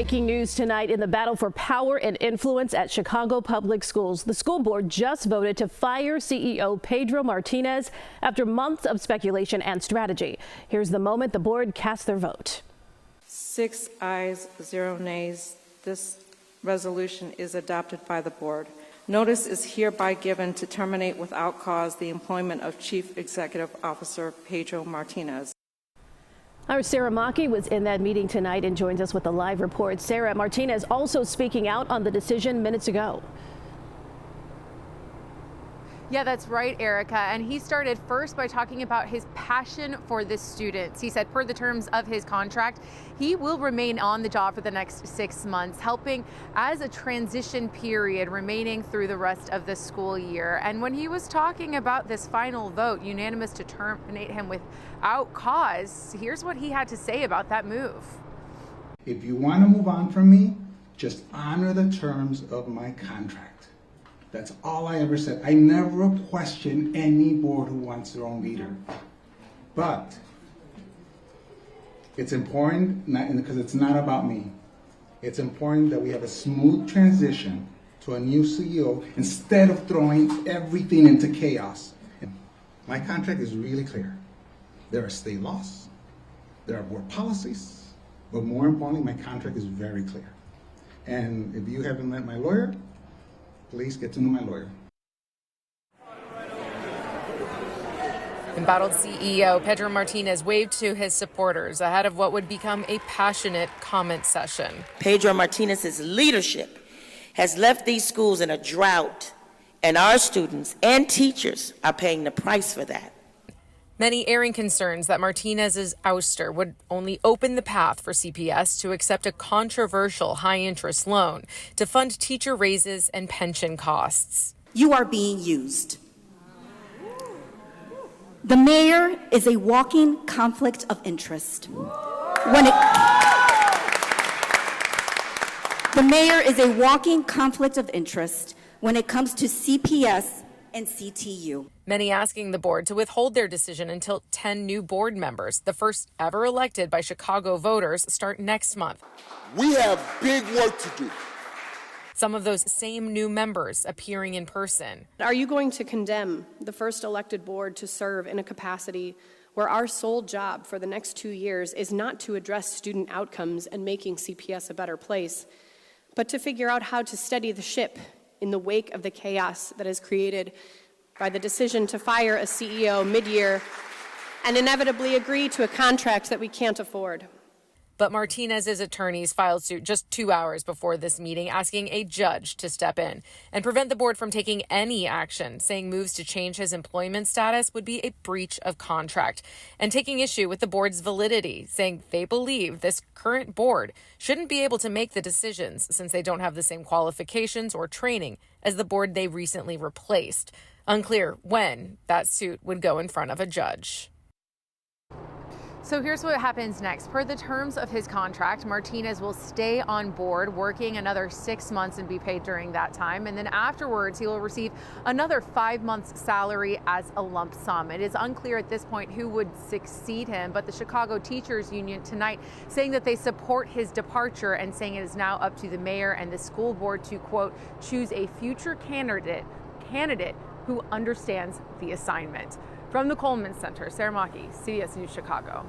Breaking news tonight in the battle for power and influence at Chicago Public Schools. The school board just voted to fire CEO Pedro Martinez after months of speculation and strategy. Here's the moment the board cast their vote. 6 ayes, 0 nays. This resolution is adopted by the board. Notice is hereby given to terminate without cause the employment of Chief Executive Officer Pedro Martinez. Our Sarah Maki was in that meeting tonight and joins us with a live report. Sarah, Martinez also speaking out on the decision minutes ago. Yeah, that's right, Erica. And he started first by talking about his passion for the students. He said, per the terms of his contract, he will remain on the job for the next 6 months, helping as a transition period remaining through the rest of the school year. And when he was talking about this final vote, unanimous to terminate him without cause, here's what he had to say about that move. If you want to move on from me, just honor the terms of my contract. That's all I ever said. I never questioned any board who wants their own leader. But it's important, because it's not about me. It's important that we have a smooth transition to a new CEO instead of throwing everything into chaos. My contract is really clear. There are state laws, there are board policies, but more importantly, my contract is very clear. And if you haven't met my lawyer, please get to know my lawyer. Embattled CEO Pedro Martinez waved to his supporters ahead of what would become a passionate comment session. Pedro Martinez's leadership has left these schools in a drought, and our students and teachers are paying the price for that. Many airing concerns that Martinez's ouster would only open the path for CPS to accept a controversial high-interest loan to fund teacher raises and pension costs. You are being used. The mayor is a walking conflict of interest. The mayor is a walking conflict of interest when it comes to CPS and CTU. Many asking the board to withhold their decision until 10 new board members, the first ever elected by Chicago voters, start next month. We have big work to do. Some of those same new members appearing in person. Are you going to condemn the first elected board to serve in a capacity where our sole job for the next 2 years is not to address student outcomes and making CPS a better place, but to figure out how to steady the ship in the wake of the chaos that is created by the decision to fire a CEO mid-year and inevitably agree to a contract that we can't afford? But Martinez's attorneys filed suit just 2 hours before this meeting, asking a judge to step in and prevent the board from taking any action, saying moves to change his employment status would be a breach of contract, and taking issue with the board's validity, saying they believe this current board shouldn't be able to make the decisions since they don't have the same qualifications or training as the board they recently replaced. Unclear when that suit would go in front of a judge. So here's what happens next. Per the terms of his contract, Martinez will stay on board working another 6 months and be paid during that time. And then afterwards, he will receive another 5 months salary as a lump sum. It is unclear at this point who would succeed him, but the Chicago Teachers Union tonight saying that they support his departure and saying it is now up to the mayor and the school board to, quote, choose a future candidate who understands the assignment. From the Coleman Center, Sarah Maki, CBS News Chicago.